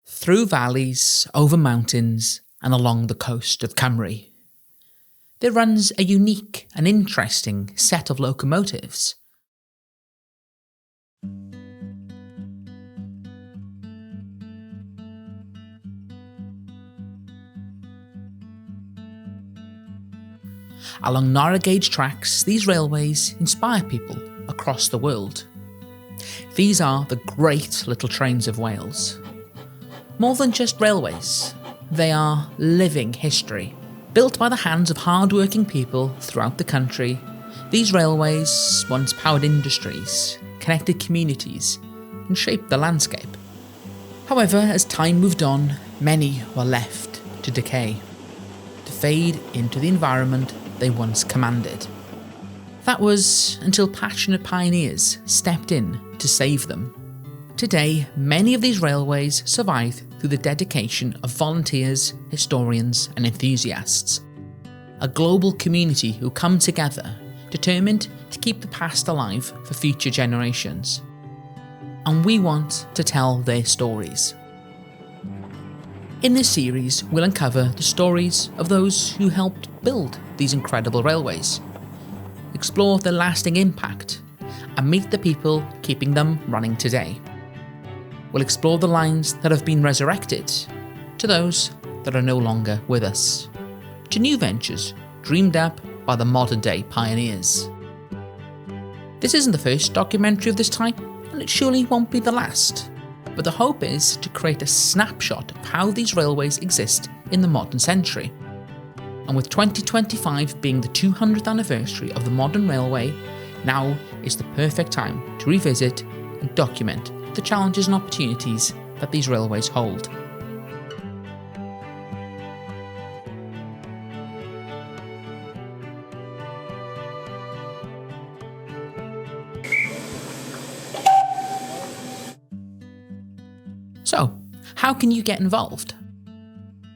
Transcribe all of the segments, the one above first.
through valleys, over mountains, and along the coast of Cymru. There runs a unique and interesting set of locomotives. Along narrow gauge tracks, these railways inspire people across the world. These are the great little trains of Wales. More than just railways, they are living history. Built by the hands of hardworking people throughout the country, these railways once powered industries, connected communities, and shaped the landscape. However, as time moved on, many were left to decay, to fade into the environment they once commanded. That was until passionate pioneers stepped in to save them. Today, many of these railways survive through the dedication of volunteers, historians, and enthusiasts. A global community who come together, determined to keep the past alive for future generations. And we want to tell their stories. In this series, we'll uncover the stories of those who helped build these incredible railways, explore their lasting impact, and meet the people keeping them running today. We'll explore the lines that have been resurrected, to those that are no longer with us, to new ventures dreamed up by the modern day pioneers. This isn't the first documentary of this type, and it surely won't be the last, but the hope is to create a snapshot of how these railways exist in the modern century. And with 2025 being the 200th anniversary of the modern railway, now is the perfect time to revisit and document the challenges and opportunities that these railways hold. So, how can you get involved?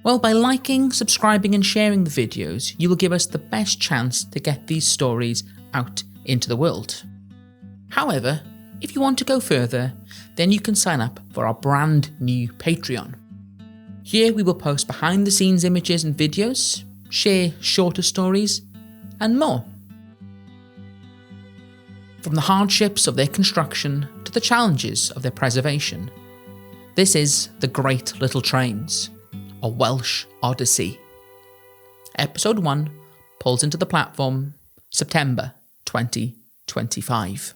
Well, by liking, subscribing and sharing the videos, you will give us the best chance to get these stories out into the world. However, if you want to go further, then you can sign up for our brand new Patreon. Here we will post behind the scenes images and videos, share shorter stories, and more. From the hardships of their construction to the challenges of their preservation. This is The Great Little Trains, a Welsh Odyssey. Episode 1 pulls into the platform September 2025.